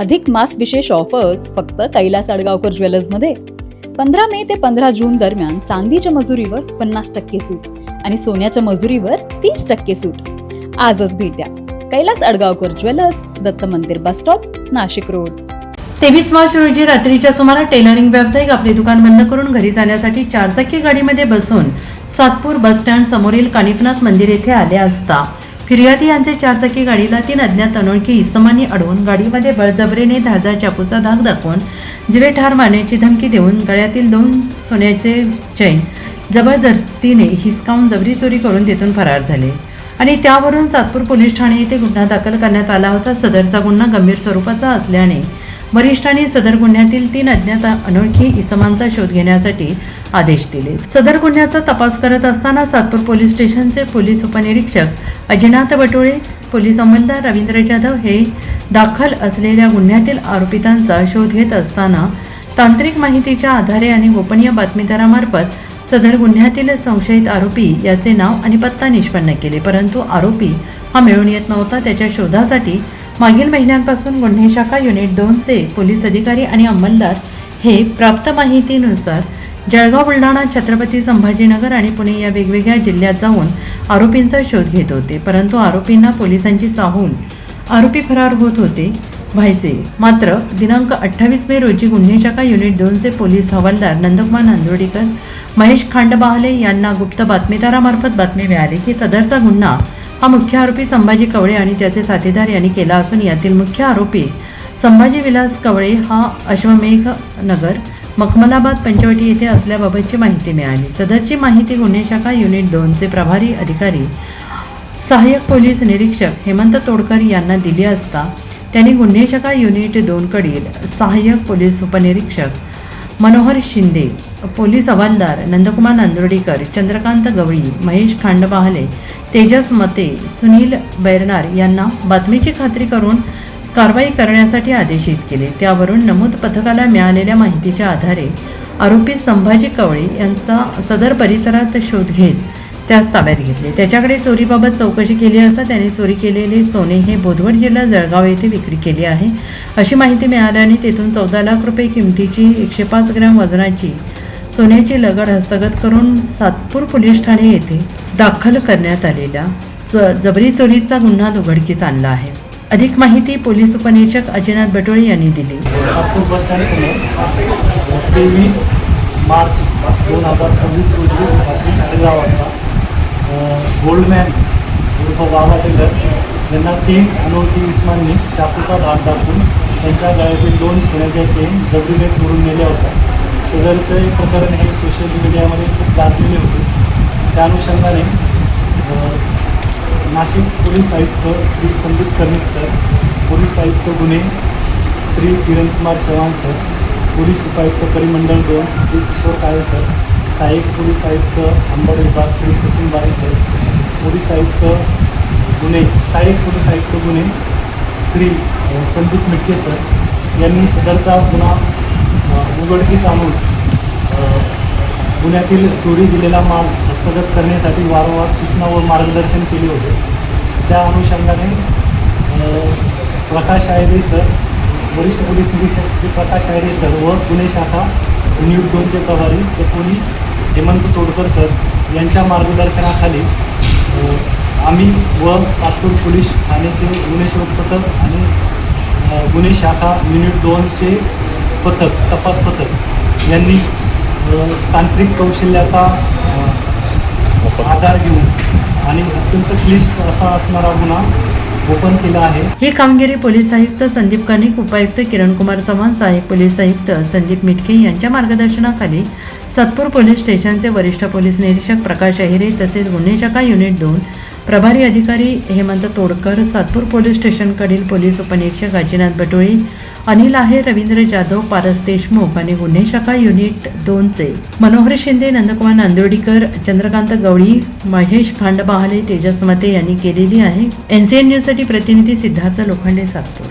अधिक मास विशेष ऑफर्स फक्त कैलास अडगावकर ज्वेलर्समध्ये. 15 मे ते 15 जून दरम्यान चांदीच्या मजुरीवर 50% सूट आणि सोन्याच्या मजुरीवर 30% सूट. आजच भेट द्या कैलास अडगावकर ज्वेलर्स, दत्त मंदिर bus stop, Nashik road. 23 March रोजी रात्रीच्या सुमारास टेलरिंग व्यावसायिक आपले दुकान बंद करून घरी जाण्यासाठी चारचाकी गाडीमध्ये बसून सातपूर बस स्टँड समोरील कानिफनाथ मंदिर येथे आले असता फिर्यादी यांचे चारचाकी गाडीला 3 अज्ञात अनोळखी इसमांनी अडवून गाडीमध्ये बळजबरीने धारदार चाकूचा धाक दाखवून जीवे ठार मारण्याची धमकी देऊन गळ्यातील 2 सोन्याचे चैन जबरदस्तीने हिसकावून जबरी चोरी करून तेथून फरार झाले आणि त्यावरून सातपूर पोलीस ठाणे येथे गुन्हा दाखल करण्यात आला होता. सदरचा गुन्हा गंभीर स्वरूपाचा असल्याने वरिष्ठांनी सदर गुन्ह्यातील 3 अज्ञात अनोळखी इसमांचा शोध घेण्यासाठी आदेश दिले. सदर गुन्ह्याचा तपास करत असताना सातपूर पोलीस स्टेशनचे पोलीस उपनिरीक्षक अजिनाथ बटोळे, पोलीस अंमलदार रवींद्र जाधव हे दाखल असलेल्या गुन्ह्यातील आरोपितांचा शोध घेत असताना तांत्रिक माहितीच्या आधारे आणि गोपनीय बातमीदारामार्फत सदर गुन्ह्यातील संशयित आरोपी याचे नाव आणि पत्ता निष्पन्न केले. परंतु आरोपी हा मिळून येत नव्हता. त्याच्या शोधासाठी मागील महिन्यांपासून गुन्हे शाखा युनिट 2 चे पोलीस अधिकारी आणि अंमलदार हे प्राप्त माहितीनुसार जळगाव, बुलढाणा, छत्रपती संभाजीनगर आणि पुणे या वेगवेगळ्या जिल्ह्यात जाऊन आरोपींचा शोध घेत होते. परंतु आरोपींना पोलिसांची चाहूल आरोपी फरार होत होते व्हायचे. मात्र दिनांक 28 मे रोजी गुन्हे शाखा युनिट 2 चे पोलीस हवालदार नंदकुमार नांदोडीकर, महेश खांडबाहले यांना गुप्त बातमीदारामार्फत बातमी मिळाली की सदरचा गुन्हा हा मुख्य आरोपी संभाजी कवळे आणि त्याचे साथीदार यांनी केला असून यातील मुख्य आरोपी संभाजी विलास कवळे हा अश्वमेघ नगर, मखमलाबाद, पंचवटी येथे असल्याबाबतची माहिती मिळाली. सदरची माहिती गुन्हे शाखा युनिट 2 चे प्रभारी अधिकारी सहाय्यक पोलीस निरीक्षक हेमंत तोडकर यांना दिली असता त्यांनी गुन्हे शाखा युनिट 2 कडील सहाय्यक पोलीस उपनिरीक्षक मनोहर शिंदे, पोलीस हवालदार नंदकुमार नांदोडीकर, चंद्रकांत गवळी, महेश खांडबाहले, तेजस मते, सुनील बैरनार यांना बातमीची खात्री करून कारवाई करण्यासाठी आदेशित केले. त्यावरून नमूद पथकाला मिळालेल्या माहितीच्या आधारे आरोपी संभाजी कवळे यांचा सदर परिसरात शोध घेत त्यास ताब्यात घेतले. त्याच्याकडे चोरीबाबत चौकशी केली असता त्याने चोरी केलेले सोने हे बोधवड जिल्हा जळगाव येथे विक्री केली आहे अशी माहिती मिळाल्याने तेथून 14 लाख रुपये किमतीची 105 ग्रॅम वजनाची सोन्याची लगड हस्तगत करून सातपूर पोलीस ठाणे येथे दाखल करण्यात आलेला जबरी चोरीचा गुन्हा उघडकीस आणला आहे. अधिक माहिती पोलीस उपनिरीक्षक अजिनाथ बटोळे यांनी दिली. सातपूर बस स्टँड समोर 23 मार्च 2026 रोजी रात्री 11:30 वाजता गोल्डमॅन उर्फ बाबा टेलर यांना 3 अनोळखी इसमांनी चाकूचा धाक दाखवून त्यांच्या गळ्यातील 2 सोन्याच्या चेन जबरीने चोरून नेल्या होत्या. सदरचे प्रकरण हे सोशल मीडियामध्ये खूप गाजलेले होते. त्या अनुषंगाने नाशिक पोलीस आयुक्त श्री संदीप कर्णिक सर, पोलीस आयुक्त गुन्हे श्री किरणकुमार चव्हाण सर, पोलीस उपायुक्त परिमंडळ 2 श्री किशोर काळे सर, सहाय्यक पोलीस आयुक्त अंबड विभाग श्री सचिन बारे सर, पोलीस आयुक्त गुन्हे सहाय्यक पोलीस आयुक्त गुन्हे श्री संदीप मिटके सर यांनी सदरचा गुन्हा उघडकीस आणून गुन्ह्यातील चोरी दिलेला माल हस्तगत करण्यासाठी वारंवार सूचना व मार्गदर्शन केले होते. त्या अनुषंगाने प्रकाश आयरे सर, वरिष्ठ पोलीस निरीक्षक श्री प्रकाश आयरे सर व गुन्हे शाखा युनिट 2 चे प्रभारी सपोली हेमंत तोडकर सर यांच्या मार्गदर्शनाखाली आम्ही व सातपूर पोलीस ठाण्याचे गुन्हे शोध पथक आणि गुन्हे शाखा युनिट 2 चे पथक, तपास पथक यांनी तांत्रिक कौशल्याचा आधार घेऊन आणि अत्यंत क्लिष्ट असा असणारा गुन्हा ओपन केला आहे. ही कामगिरी पोलीस आयुक्त संदीप कर्णिक, उपायुक्त किरणकुमार चव्हाण, सहाय्यक पोलीस आयुक्त संदीप मिटके यांच्या मार्गदर्शनाखाली सातपूर पोलीस स्टेशनचे वरिष्ठ पोलीस निरीक्षक प्रकाश अहिरे तसेच गुन्हे शाखा युनिट 2 प्रभारी अधिकारी हेमंत तोडकर, सातपूर पोलीस स्टेशनकडील पोलीस उपनिरीक्षक अजिनाथ बटोळे, अनिल आहेर, रवींद्र जाधव, पारस देशमुख आणि गुन्हे शाखा युनिट 2 चे मनोहर शिंदे, नंदकुमार नांदोडीकर, चंद्रकांत गवळी, महेश खांडबाहले, तेजस मते यांनी केलेली आहे. NCN न्यूजसाठी प्रतिनिधी सिद्धार्थ लोखंडे, सातपूर.